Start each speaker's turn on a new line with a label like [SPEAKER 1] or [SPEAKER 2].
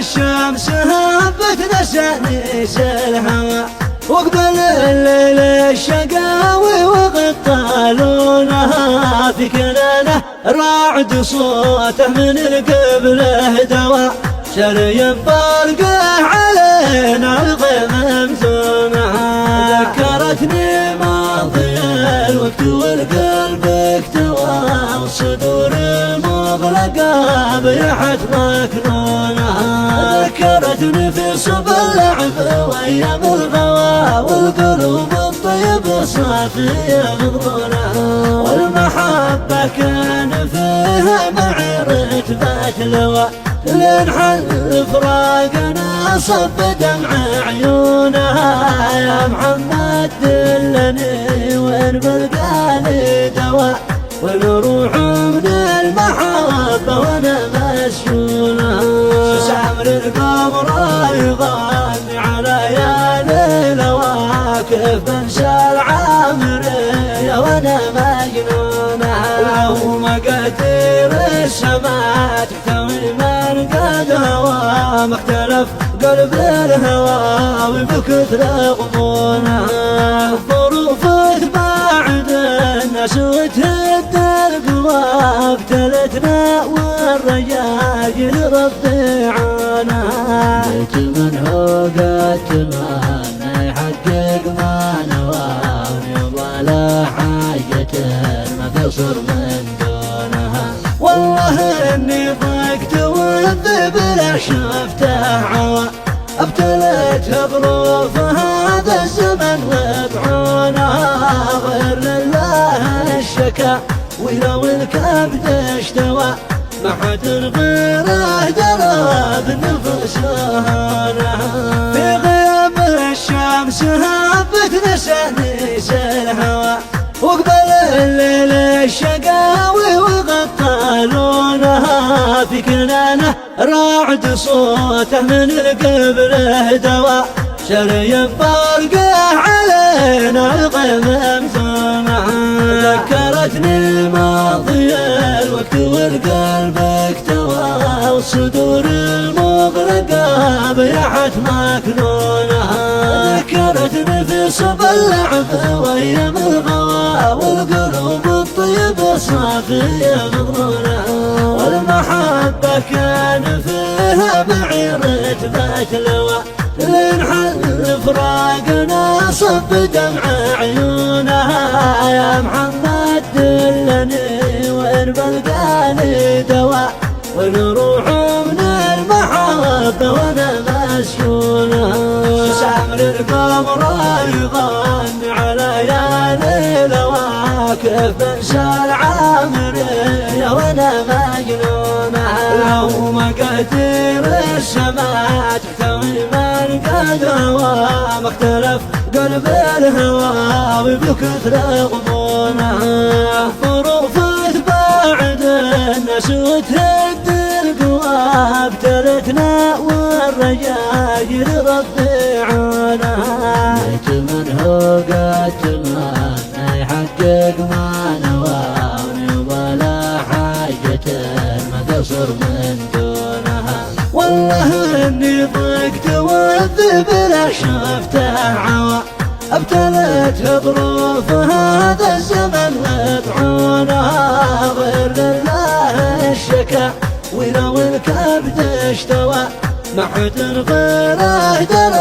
[SPEAKER 1] الشمس هبت نسانيس الهوى، وقبل الليل الشقاوي وغطالونها في كنانه راعد صوته من القبله دواء، شري فرقه علينا الغمم زونها. ذكرتني ماضي الوقت والقلب اكتوى، والصدور مغلقة بيحت مكنونها. ذكرتني في صب اللعب وايام الغوا، والقلوب الطيب صافية مضمونها. والمحبة كان فيها معرة بتلوى، لين حل فراقنا صب دمع عيونها. يا محمد دلني وين بلقاني دواء، ونروح من المحبة وانا مسجونها. سامر القمر يغني على ليالي الواكف، بنسى العامرية وانا مجنونها. لو مقادير السماء تحتوي من قد هوى، ما اختلف قلب الهوى وبكثر غضونها. ظروف بعد الناس وتهد القوى، ابتلتنا والرجاجل ربي عانها. بيت من هو قد تمنى يحقق ما نوى، ويبغى له حاجة ما قصر من دونها. والله اني ضقت والذب لا شفته عوى، ابتليت ظروف هذا الزمن وطعونها. غير لله الشكا ولو الكبد اشتوى، ما حد غيره درى بالنفس هانها. في غياب الشمس هبت نسانيس الهوى، وقبل الليل الشقاوي وغطالونها في كنانه راعد صوته من القبله دواء، شري فرقه علينا الغمم زونها. ذكرتني ماضي الوقت والقلب اكتوى، والصدور المغرقة بيحت مكنونها. ذكرتني في صب اللعب وايام الغوا، والقلوب الطيب صافية مضمونها. والمحبة كان فيها معرة بتلوى، لين حل فراقنا صب دمع عيونها. يا محمد دلني وين بلقاني دواء، ونروح من المحبة وانا مسجونها. سامر القمر يغني على ليالي الواكف، بنسى العامرية وانا مجنونها. لو مقادير السماء تحتوي من قد هوى، ما اختلف قلب الهوى وبكثر غضونها. ظروف بعد الناس وتهد القوى، ابتلتنا والرجاجل ربي عانها. بيت من هو قد تمنى يحقق ما نوى، ويبغى له حاجة ما قصر من دونها. والله اني ضقت والذب لا شفته عوى، ابتلت ظروف هذا الزمن وطعونها. غير لله الشكا ولو الكبد اشتوى، ما حد غيره درى